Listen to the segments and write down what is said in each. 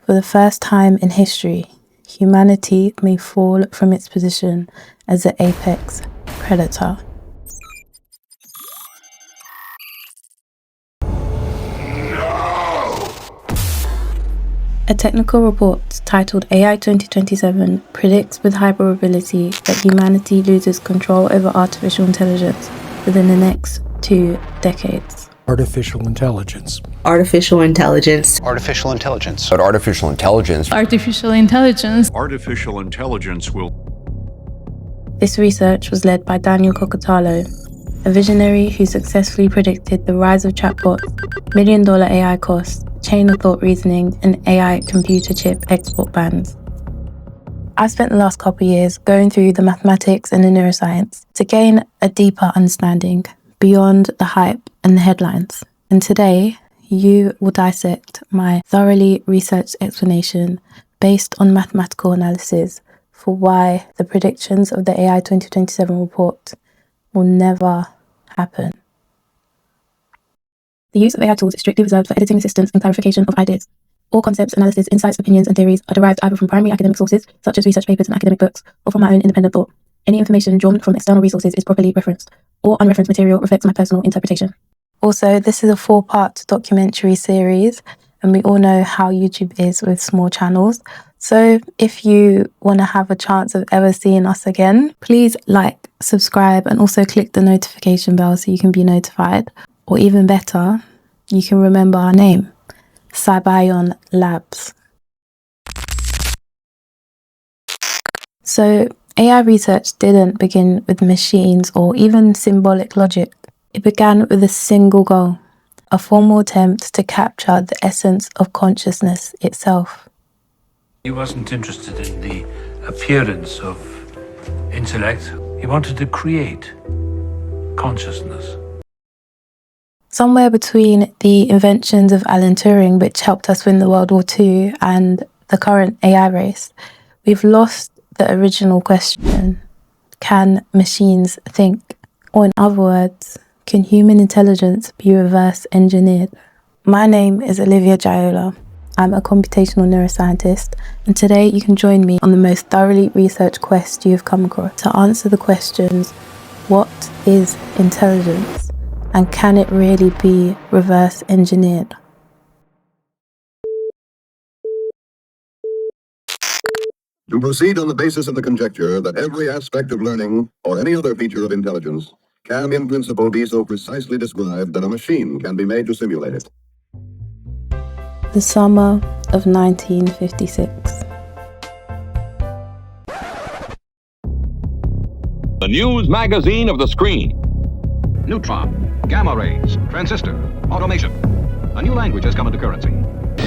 For the first time in history, humanity may fall from its position as the apex predator. A technical report titled AI 2027 predicts with high probability that humanity loses control over artificial intelligence within the next 2 decades. Artificial intelligence. Artificial intelligence. Artificial intelligence. But artificial intelligence. Artificial intelligence. Artificial intelligence will. This research was led by Daniel Kokotallo, a visionary who successfully predicted the rise of chatbots, million-dollar AI costs, chain of thought reasoning, and AI computer chip export bans. I've spent the last couple of years going through the mathematics and the neuroscience to gain a deeper understanding beyond the hype and the headlines. And today, you will dissect my thoroughly researched explanation based on mathematical analysis for why the predictions of the AI 2027 report will never happen. The use of AI tools is strictly reserved for editing assistance and clarification of ideas. All concepts, analysis, insights, opinions, and theories are derived either from primary academic sources, such as research papers and academic books, or from my own independent thought. Any information drawn from external resources is properly referenced. All unreferenced material reflects my personal interpretation. Also, this is a 4-part documentary series, and we all know how YouTube is with small channels. So if you want to have a chance of ever seeing us again, please like, subscribe, and also click the notification bell so you can be notified. Or even better, you can remember our name, Cybion Labs. So AI research didn't begin with machines or even symbolic logic. It began with a single goal, a formal attempt to capture the essence of consciousness itself. He wasn't interested in the appearance of intellect. He wanted to create consciousness. Somewhere between the inventions of Alan Turing, which helped us win the World War II, and the current AI race, we've lost the original question: can machines think? Or in other words, can human intelligence be reverse engineered? My name is Olivia Jayeola. I'm a computational neuroscientist, and today you can join me on the most thoroughly researched quest you've come across to answer the questions: what is intelligence? And can it really be reverse engineered? To proceed on the basis of the conjecture that every aspect of learning, or any other feature of intelligence, can in principle be so precisely described that a machine can be made to simulate it. The summer of 1956. The news magazine of the screen. Neutron, gamma rays, transistor, automation. A new language has come into currency.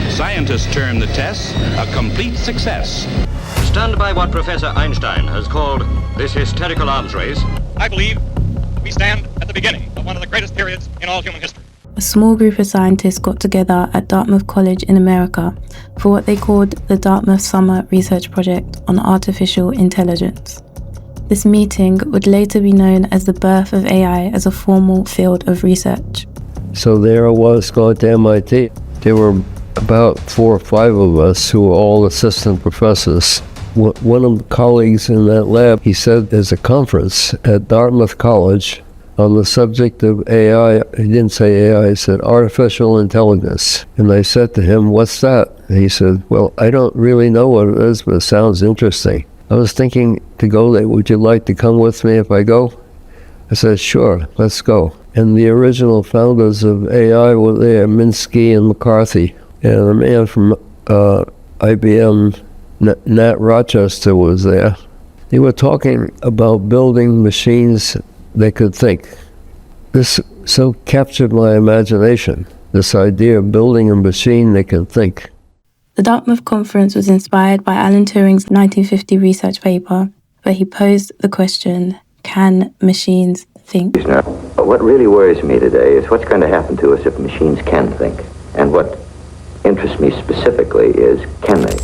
Scientists term the test a complete success. Stunned by what Professor Einstein has called this hysterical arms race, I believe we stand at the beginning of one of the greatest periods in all human history. A small group of scientists got together at Dartmouth College in America for what they called the Dartmouth Summer Research Project on Artificial Intelligence. This meeting would later be known as the birth of AI as a formal field of research. So there I was going to MIT. There were about 4 or 5 of us who were all assistant professors. One of the colleagues in that lab, he said there's a conference at Dartmouth College on the subject of AI. He didn't say AI, he said artificial intelligence. And I said to him, what's that? And he said, well, I don't really know what it is, but it sounds interesting. I was thinking to go there. Would you like to come with me if I go? I said, sure, let's go. And the original founders of AI were there, Minsky and McCarthy. And a man from IBM, Nat Rochester, was there. They were talking about building machines that could think. This so captured my imagination, this idea of building a machine that can think. The Dartmouth conference was inspired by Alan Turing's 1950 research paper, where he posed the question, can machines think? What really worries me today is what's going to happen to us if machines can think. And what interests me specifically is, can they?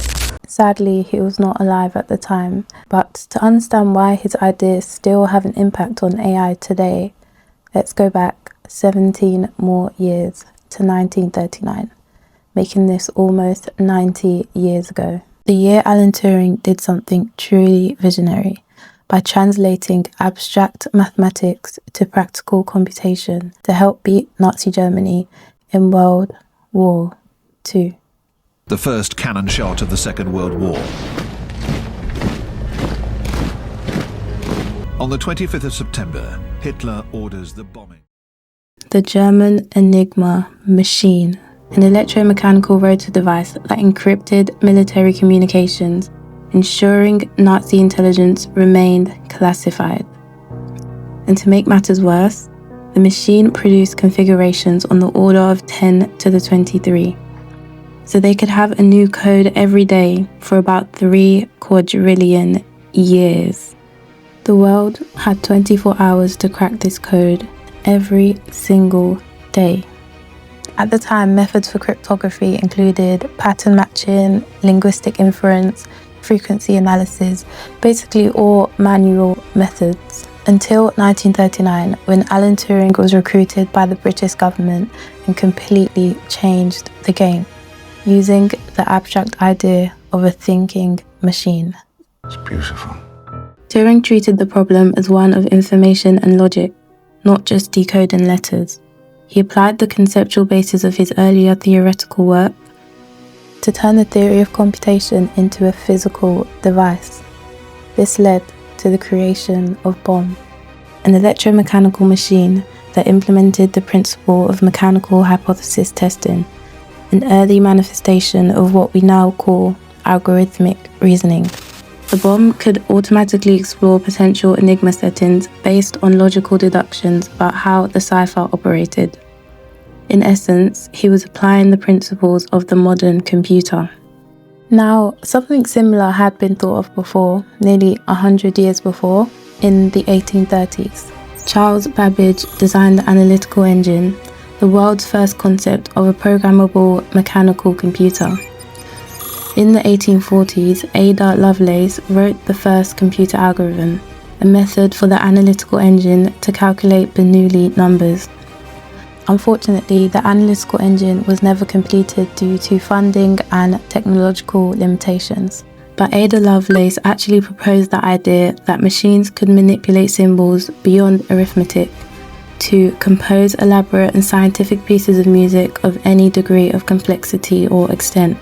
Sadly, he was not alive at the time, but to understand why his ideas still have an impact on AI today, let's go back 17 more years to 1939. making this almost 90 years ago. The year Alan Turing did something truly visionary by translating abstract mathematics to practical computation to help beat Nazi Germany in World War II. The first cannon shot of the Second World War. On the 25th of September, Hitler orders the bombing. The German Enigma machine, an electromechanical rotor device that encrypted military communications, ensuring Nazi intelligence remained classified. And to make matters worse, the machine produced configurations on the order of 10 to the 23. So they could have a new code every day for about 3 quadrillion years. The world had 24 hours to crack this code every single day. At the time, methods for cryptography included pattern matching, linguistic inference, frequency analysis, basically all manual methods, until 1939, when Alan Turing was recruited by the British government and completely changed the game, using the abstract idea of a thinking machine. It's beautiful. Turing treated the problem as one of information and logic, not just decoding letters. He applied the conceptual basis of his earlier theoretical work to turn the theory of computation into a physical device. This led to the creation of BOM, an electromechanical machine that implemented the principle of mechanical hypothesis testing, an early manifestation of what we now call algorithmic reasoning. The BOM could automatically explore potential enigma settings based on logical deductions about how the cipher operated. In essence, he was applying the principles of the modern computer. Now, something similar had been thought of before, nearly 100 years before, in the 1830s. Charles Babbage designed the analytical engine, the world's first concept of a programmable mechanical computer. In the 1840s, Ada Lovelace wrote the first computer algorithm, a method for the analytical engine to calculate Bernoulli numbers. Unfortunately, the analytical engine was never completed due to funding and technological limitations. But Ada Lovelace actually proposed the idea that machines could manipulate symbols beyond arithmetic to compose elaborate and scientific pieces of music of any degree of complexity or extent.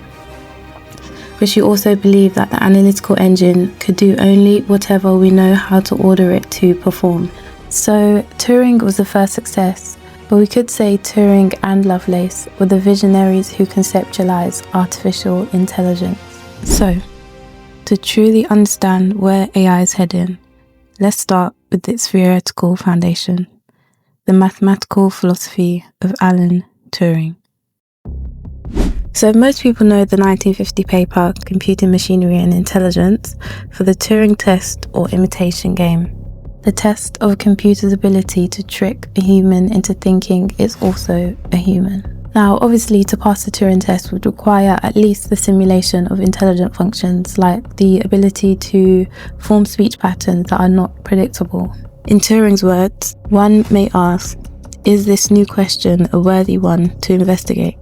But she also believed that the analytical engine could do only whatever we know how to order it to perform. So Turing was the first success, but we could say Turing and Lovelace were the visionaries who conceptualized artificial intelligence. So, to truly understand where AI is heading, let's start with its theoretical foundation, the mathematical philosophy of Alan Turing. So most people know the 1950 paper, Computing Machinery and Intelligence, for the Turing test or imitation game. The test of a computer's ability to trick a human into thinking it's also a human. Now, obviously, to pass the Turing test would require at least the simulation of intelligent functions, like the ability to form speech patterns that are not predictable. In Turing's words, one may ask, is this new question a worthy one to investigate?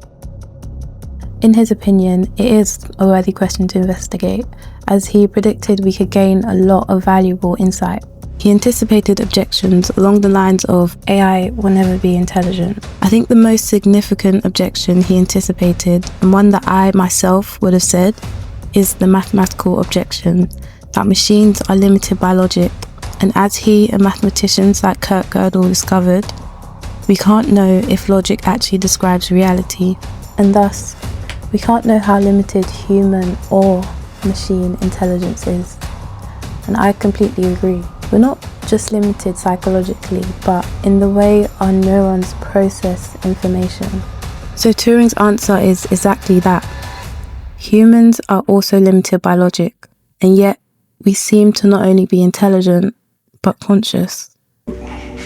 In his opinion, it is a worthy question to investigate, as he predicted we could gain a lot of valuable insight. He anticipated objections along the lines of AI will never be intelligent. I think the most significant objection he anticipated, and one that I myself would have said, is the mathematical objection that machines are limited by logic, and as he and mathematicians like Kurt Gödel discovered, we can't know if logic actually describes reality, and thus we can't know how limited human or machine intelligence is. And I completely agree. We're not just limited psychologically, but in the way our neurons process information. So Turing's answer is exactly that. Humans are also limited by logic, and yet we seem to not only be intelligent, but conscious.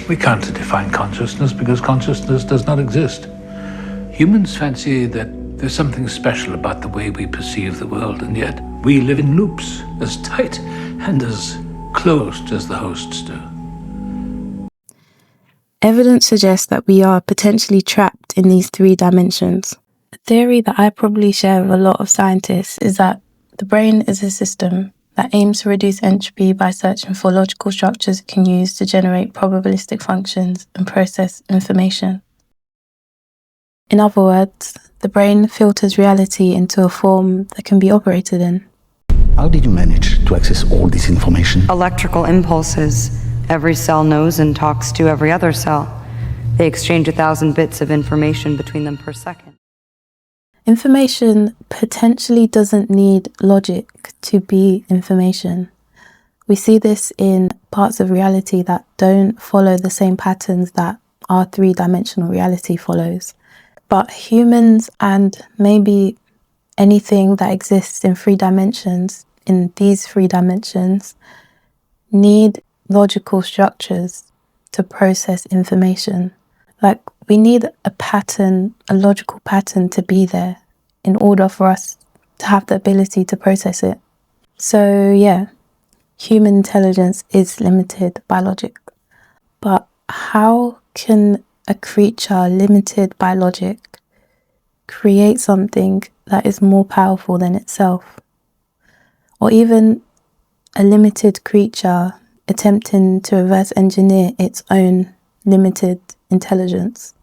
We can't define consciousness because consciousness does not exist. Humans fancy that there's something special about the way we perceive the world, and yet we live in loops as tight and as closed as the hosts do. Evidence suggests that we are potentially trapped in these 3 dimensions. A theory that I probably share with a lot of scientists is that the brain is a system that aims to reduce entropy by searching for logical structures it can use to generate probabilistic functions and process information. In other words, the brain filters reality into a form that can be operated in. How did you manage to access all this information? Electrical impulses. Every cell knows and talks to every other cell. They exchange 1,000 bits of information between them per second. Information potentially doesn't need logic to be information. We see this in parts of reality that don't follow the same patterns that our three-dimensional reality follows. But humans and maybe anything that exists in three dimensions, in these three dimensions, need logical structures to process information. Like, we need a pattern, a logical pattern to be there in order for us to have the ability to process it. So yeah, human intelligence is limited by logic. But how can a creature limited by logic create something that is more powerful than itself? Or even a limited creature attempting to reverse engineer its own limited intelligence?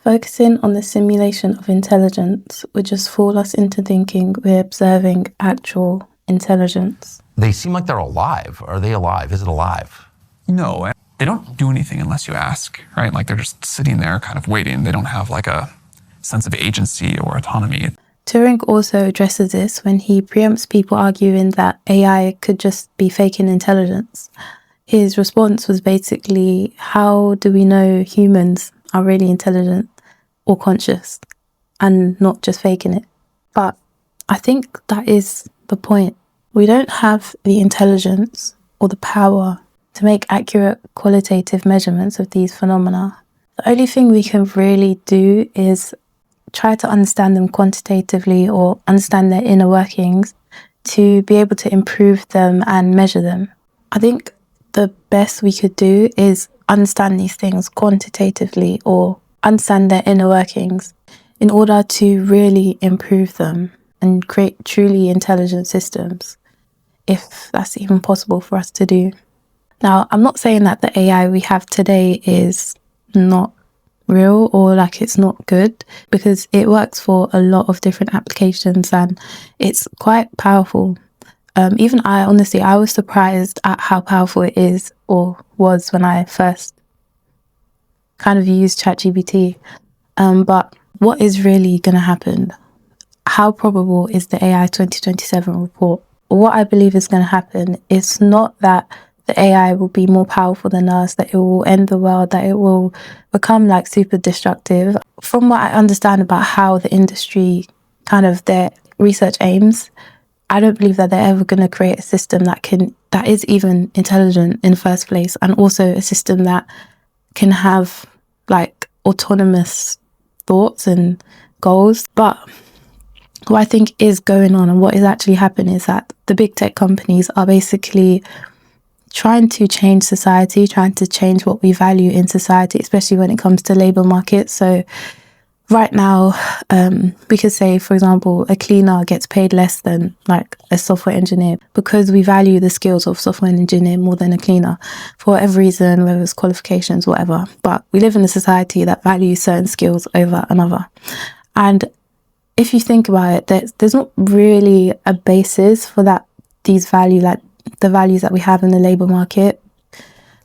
Focusing on the simulation of intelligence would just fool us into thinking we're observing actual intelligence. They seem like they're alive. Are they alive? Is it alive? No, they don't do anything unless you ask, right? Like, they're just sitting there kind of waiting. They don't have like a sense of agency or autonomy. Turing also addresses this when he preempts people arguing that AI could just be faking intelligence. His response was basically, how do we know humans are really intelligent or conscious and not just faking it? But I think that is the point. We don't have the intelligence or the power to make accurate qualitative measurements of these phenomena. The only thing we can really do is try to understand them quantitatively or understand their inner workings to be able to improve them and measure them. I think the best we could do is understand these things quantitatively or understand their inner workings in order to really improve them and create truly intelligent systems, if that's even possible for us to do. Now, I'm not saying that the AI we have today is not real or like it's not good, because it works for a lot of different applications and it's quite powerful. Even I was surprised at how powerful it is or was when I first kind of used ChatGPT. But what is really going to happen? How probable is the AI 2027 report? What I believe is going to happen is not that the AI will be more powerful than us, that it will end the world, that it will become like super destructive. From what I understand about how the industry kind of their research aims, I don't believe that they're ever going to create a system that is even intelligent in the first place, and also a system that can have like autonomous thoughts and goals. But what I think is going on and what is actually happening is that the big tech companies are basically trying to change society, trying to change what we value in society, especially when it comes to labour markets. So right now, we could say, for example, a cleaner gets paid less than like a software engineer because we value the skills of software engineer more than a cleaner for whatever reason, whether it's qualifications, whatever. But we live in a society that values certain skills over another. And if you think about it, there's not really a basis for that, these values, like the values that we have in the labour market.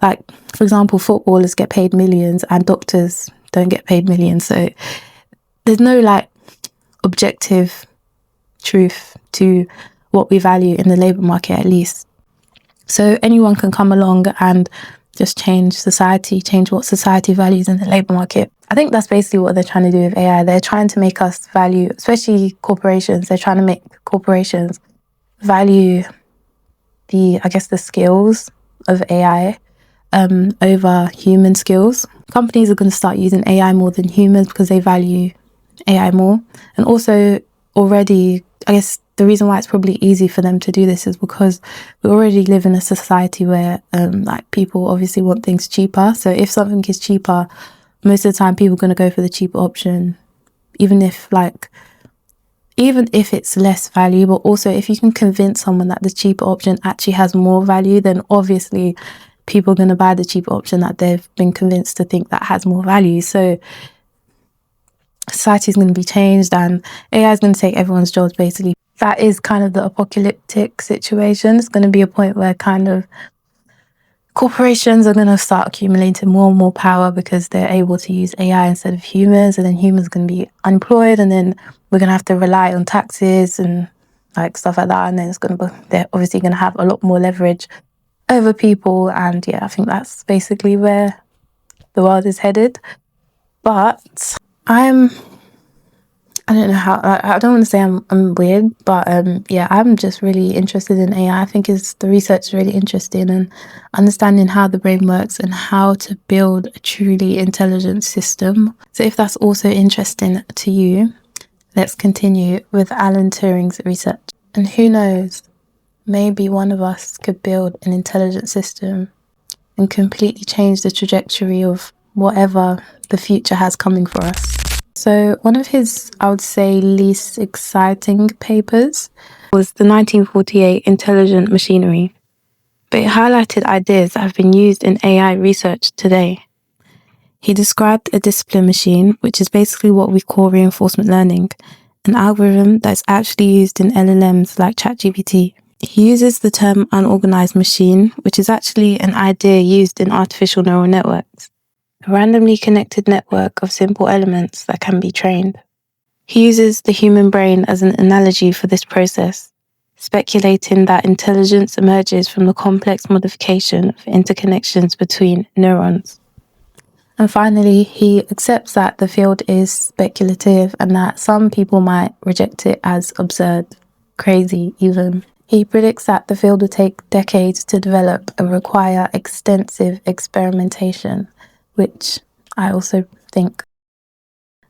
Like, for example, footballers get paid millions and doctors don't get paid millions. So there's no like objective truth to what we value in the labour market, at least. So anyone can come along and just change society, change what society values in the labour market. I think that's basically what they're trying to do with AI. They're trying to make us value, especially corporations, they're trying to make corporations value the skills of AI over human skills. Companies are going to start using AI more than humans because they value AI more. And also already, I guess the reason why it's probably easy for them to do this is because we already live in a society where like people obviously want things cheaper. So if something is cheaper, most of the time people are going to go for the cheaper option, even if like even if it's less value, but also if you can convince someone that the cheaper option actually has more value, then obviously people are going to buy the cheaper option that they've been convinced to think that has more value. So society is going to be changed and AI is going to take everyone's jobs, basically. That is kind of the apocalyptic situation. It's going to be a point where kind of corporations are going to start accumulating more and more power because they're able to use AI instead of humans, and then humans are going to be unemployed, and then we're going to have to rely on taxes and like stuff like that, and then they're obviously going to have a lot more leverage over people, and yeah, I think that's basically where the world is headed. But I don't know how, I don't want to say I'm weird, but yeah, I'm just really interested in AI. I think the research is really interesting, and understanding how the brain works and how to build a truly intelligent system. So if that's also interesting to you, let's continue with Alan Turing's research. And who knows, maybe one of us could build an intelligent system and completely change the trajectory of whatever the future has coming for us. So one of his, I would say, least exciting papers was the 1948 Intelligent Machinery, but it highlighted ideas that have been used in AI research today. He described a discipline machine, which is basically what we call reinforcement learning, an algorithm that's actually used in LLMs like ChatGPT. He uses the term unorganized machine, which is actually an idea used in artificial neural networks. A randomly connected network of simple elements that can be trained. He uses the human brain as an analogy for this process, speculating that intelligence emerges from the complex modification of interconnections between neurons. And finally, he accepts that the field is speculative and that some people might reject it as absurd, crazy even. He predicts that the field will take decades to develop and require extensive experimentation, which I also think.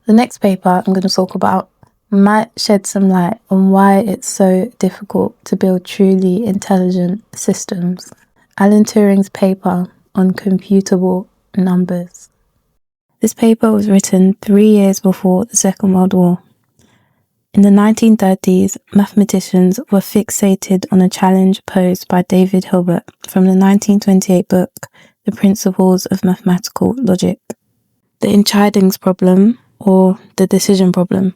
The next paper I'm going to talk about might shed some light on why it's so difficult to build truly intelligent systems. Alan Turing's paper on computable numbers. This paper was written 3 years before the Second World War. In the 1930s, mathematicians were fixated on a challenge posed by David Hilbert from the 1928 book The Principles of Mathematical Logic, the Entscheidungs problem, or the decision problem,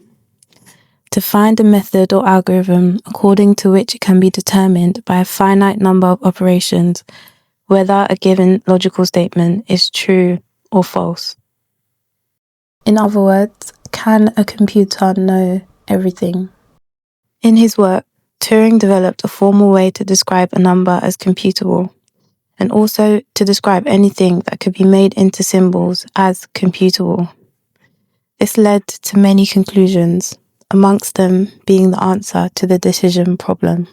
to find a method or algorithm according to which it can be determined by a finite number of operations whether a given logical statement is true or false. In other words, can a computer know everything? In his work, Turing developed a formal way to describe a number as computable, and also to describe anything that could be made into symbols as computable. This led to many conclusions, amongst them being the answer to the decision problem.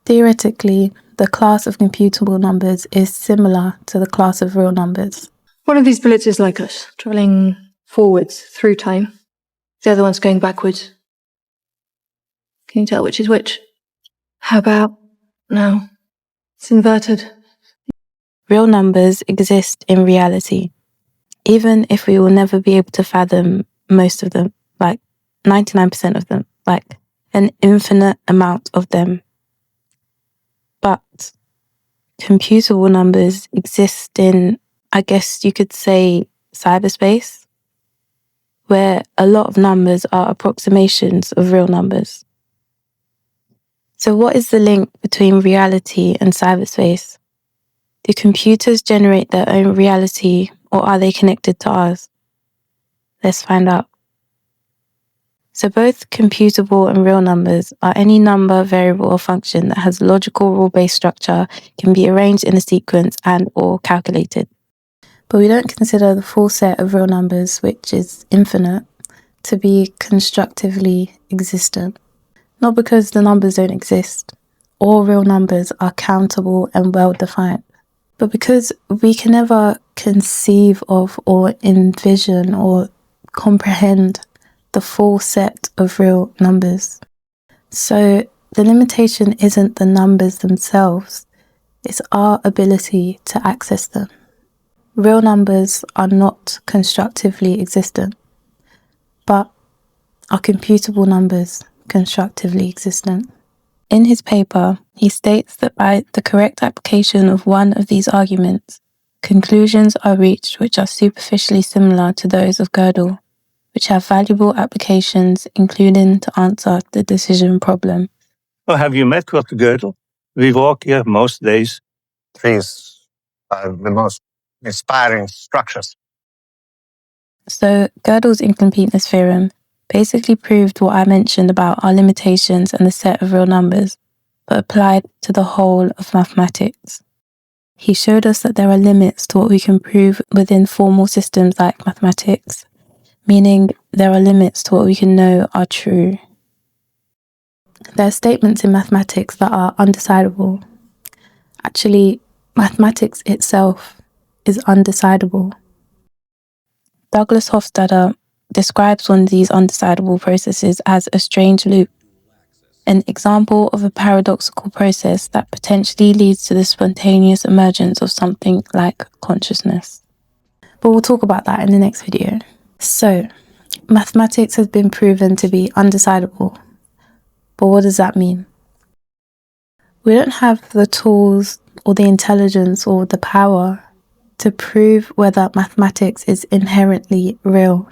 Theoretically, the class of computable numbers is similar to the class of real numbers. One of these bullets is like us, travelling forwards through time. The other one's going backwards. Can you tell which is which? How about now? It's inverted. Real numbers exist in reality, even if we will never be able to fathom most of them, like 99% of them, like an infinite amount of them. But computable numbers exist in, I guess you could say, cyberspace, where a lot of numbers are approximations of real numbers. So what is the link between reality and cyberspace? Do computers generate their own reality, or are they connected to ours? Let's find out. So both computable and real numbers are any number, variable, or function that has logical rule-based structure, can be arranged in a sequence and or calculated. But we don't consider the full set of real numbers, which is infinite, to be constructively existent. Not because the numbers don't exist. All real numbers are countable and well-defined. But because we can never conceive of or envision or comprehend the full set of real numbers. So the limitation isn't the numbers themselves, it's our ability to access them. Real numbers are not constructively existent, but are computable numbers constructively existent? In his paper, he states that by the correct application of one of these arguments, conclusions are reached which are superficially similar to those of Gödel, which have valuable applications, including to answer the decision problem. Well, have you met with Gödel? We walk here most days. Trees are the most inspiring structures. So Gödel's incompleteness theorem basically proved what I mentioned about our limitations and the set of real numbers, but applied to the whole of mathematics. He showed us that there are limits to what we can prove within formal systems like mathematics, meaning there are limits to what we can know are true. There are statements in mathematics that are undecidable. Actually, mathematics itself is undecidable. Douglas Hofstadter describes one of these undecidable processes as a strange loop, an example of a paradoxical process that potentially leads to the spontaneous emergence of something like consciousness. But we'll talk about that in the next video. So, mathematics has been proven to be undecidable. But what does that mean? We don't have the tools or the intelligence or the power to prove whether mathematics is inherently real.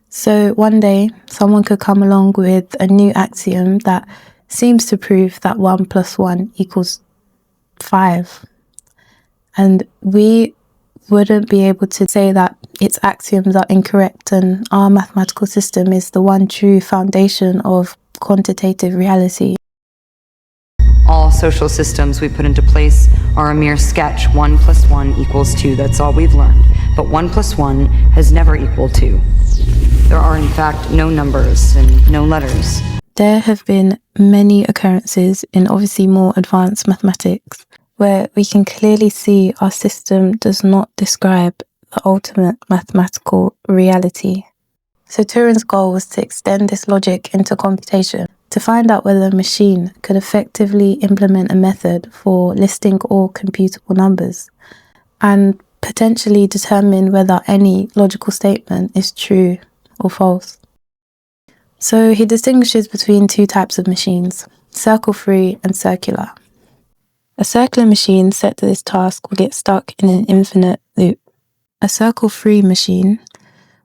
So one day, someone could come along with a new axiom that seems to prove that 1 + 1 = 5. And we wouldn't be able to say that its axioms are incorrect and our mathematical system is the one true foundation of quantitative reality. All social systems we put into place are a mere sketch. 1 + 1 = 2. That's all we've learned. But 1 + 1 has never equaled 2. There are, in fact, no numbers and no letters. There have been many occurrences in obviously more advanced mathematics where we can clearly see our system does not describe the ultimate mathematical reality. So Turing's goal was to extend this logic into computation, to find out whether a machine could effectively implement a method for listing all computable numbers, and potentially determine whether any logical statement is true or false. So he distinguishes between two types of machines, circle-free and circular. A circular machine set to this task will get stuck in an infinite loop. A circle-free machine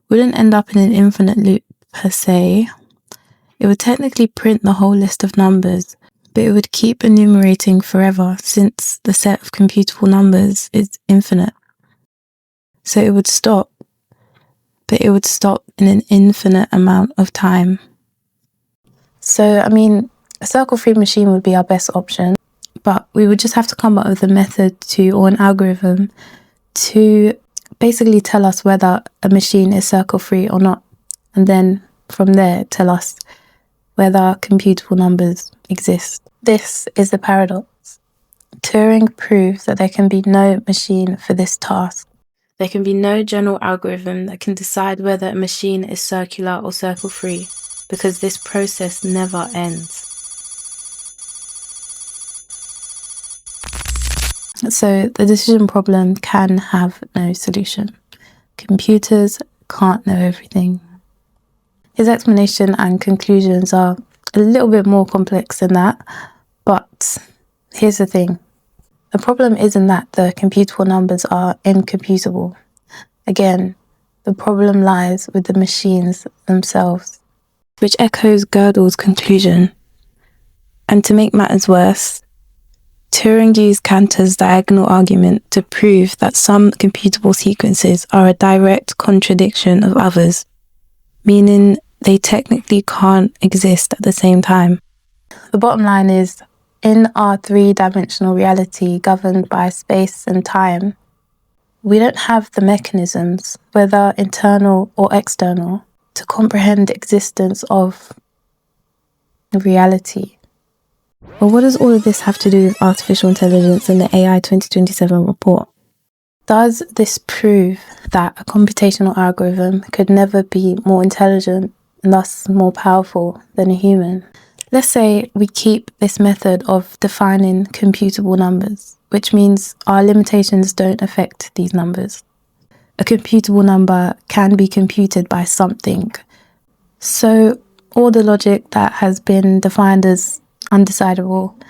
wouldn't end up in an infinite loop per se. It would technically print the whole list of numbers, but it would keep enumerating forever since the set of computable numbers is infinite. So it would stop, but it would stop in an infinite amount of time. So, a circle-free machine would be our best option, but we would just have to come up with a method or an algorithm to basically tell us whether a machine is circle-free or not, and then from there tell us whether computable numbers exist. This is the paradox. Turing proves that there can be no machine for this task. There can be no general algorithm that can decide whether a machine is circular or circle-free, because this process never ends. So the decision problem can have no solution. Computers can't know everything. His explanation and conclusions are a little bit more complex than that, but here's the thing. The problem isn't that the computable numbers are incomputable. Again, the problem lies with the machines themselves, which echoes Gödel's conclusion. And to make matters worse, Turing used Cantor's diagonal argument to prove that some computable sequences are a direct contradiction of others, meaning they technically can't exist at the same time. The bottom line is, in our three-dimensional reality governed by space and time, we don't have the mechanisms, whether internal or external, to comprehend the existence of reality. Well, what does all of this have to do with artificial intelligence and the AI 2027 report? Does this prove that a computational algorithm could never be more intelligent and thus more powerful than a human? Let's say we keep this method of defining computable numbers, which means our limitations don't affect these numbers. A computable number can be computed by something, So all the logic that has been defined as undecidable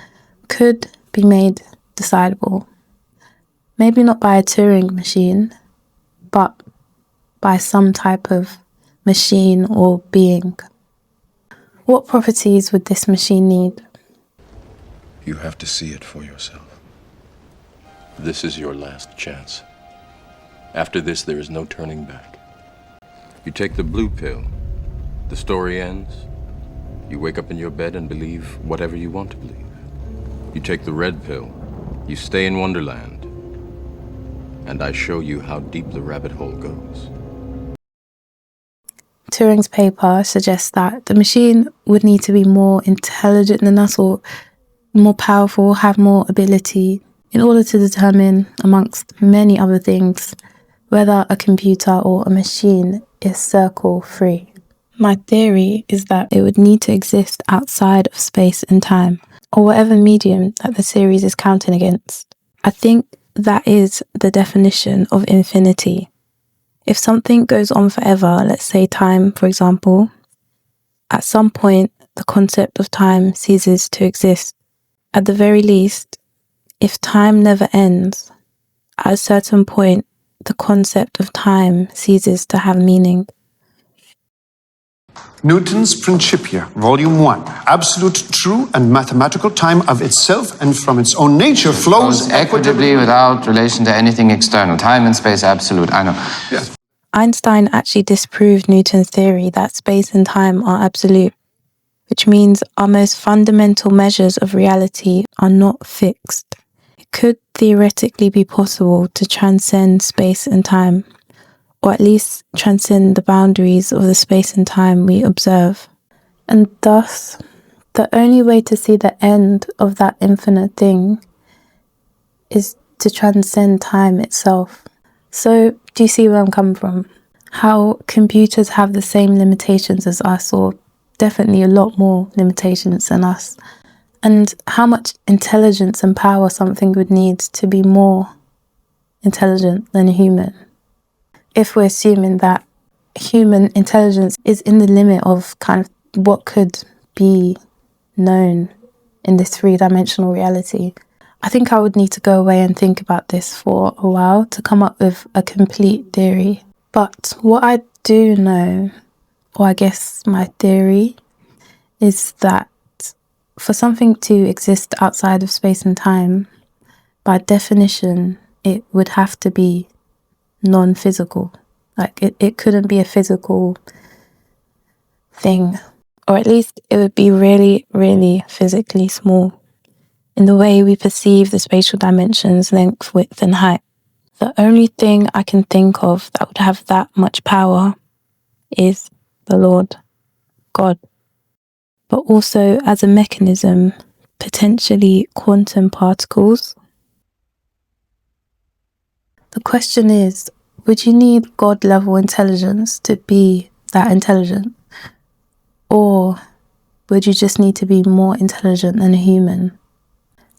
could be made decidable. Maybe not by a Turing machine, but by some type of machine or being. What properties would this machine need? You have to see it for yourself. This is your last chance. After this, there is no turning back. You take the blue pill, the story ends. You wake up in your bed and believe whatever you want to believe. You take the red pill, you stay in Wonderland, and I show you how deep the rabbit hole goes. Turing's paper suggests that the machine would need to be more intelligent than us, or more powerful, have more ability, in order to determine, amongst many other things, whether a computer or a machine is circle-free. My theory is that it would need to exist outside of space and time, or whatever medium that the series is counting against. I think that is the definition of infinity. If something goes on forever, let's say time, for example, at some point the concept of time ceases to exist. At the very least, if time never ends, at a certain point, the concept of time ceases to have meaning. Newton's Principia, Volume 1. Absolute, true, and mathematical time of itself and from its own nature flows equitably without relation to anything external. Time and space absolute, I know. Yes. Einstein actually disproved Newton's theory that space and time are absolute, which means our most fundamental measures of reality are not fixed. It could theoretically be possible to transcend space and time, or at least transcend the boundaries of the space and time we observe. And thus, the only way to see the end of that infinite thing is to transcend time itself. So, do you see where I'm coming from? How computers have the same limitations as us, or definitely a lot more limitations than us, and how much intelligence and power something would need to be more intelligent than a human. If we're assuming that human intelligence is in the limit of kind of what could be known in this three-dimensional reality, I think I would need to go away and think about this for a while to come up with a complete theory. But what I do know, or I guess my theory, is that for something to exist outside of space and time, by definition, it would have to be non-physical. Like, it couldn't be a physical thing. Or at least it would be really, really physically small in the way we perceive the spatial dimensions, length, width, and height. The only thing I can think of that would have that much power is the Lord, God. But also as a mechanism, potentially quantum particles. The question is, would you need God-level intelligence to be that intelligent? Or would you just need to be more intelligent than a human?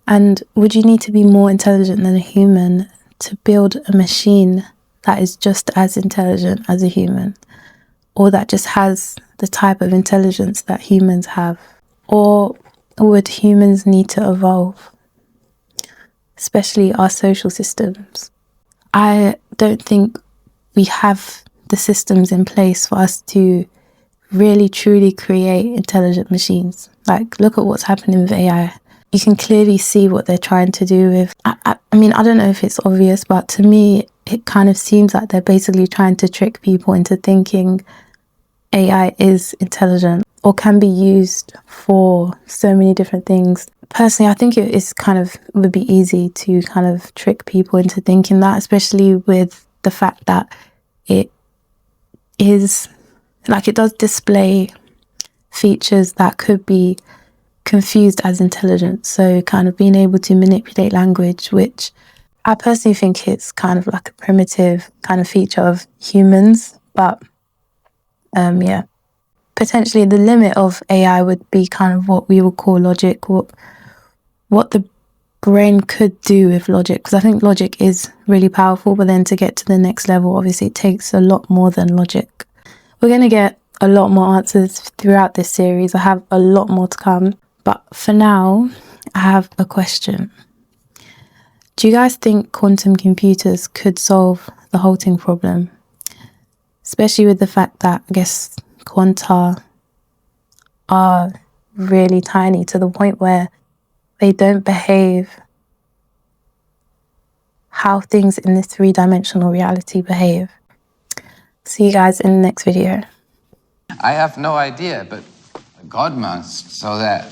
And would you need to be more intelligent than a human to build a machine that is just as intelligent as a human? Or that just has the type of intelligence that humans have? Or would humans need to evolve? Especially our social systems. I don't think we have the systems in place for us to really truly create intelligent machines. Like, look at what's happening with AI. You can clearly see what they're trying to do with... I mean, I don't know if it's obvious, but to me, it kind of seems like they're basically trying to trick people into thinking AI is intelligent or can be used for so many different things. Personally, I think it is would be easy to kind of trick people into thinking that, especially with the fact that it is, like, it does display features that could be confused as intelligence. So kind of being able to manipulate language, which I personally think it's kind of like a primitive kind of feature of humans. But yeah, potentially the limit of AI would be kind of what we would call logic, what the brain could do with logic. Because I think logic is really powerful, but then to get to the next level, obviously it takes a lot more than logic. We're going to get a lot more answers throughout this series. I have a lot more to come. But for now, I have a question. Do you guys think quantum computers could solve the halting problem? Especially with the fact that, I guess, quanta are really tiny to the point where they don't behave how things in this three-dimensional reality behave. See you guys in the next video. I have no idea, but God must, so that...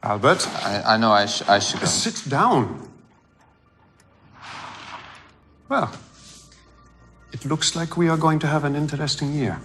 Albert? I know I should go. Sit down. Well, it looks like we are going to have an interesting year.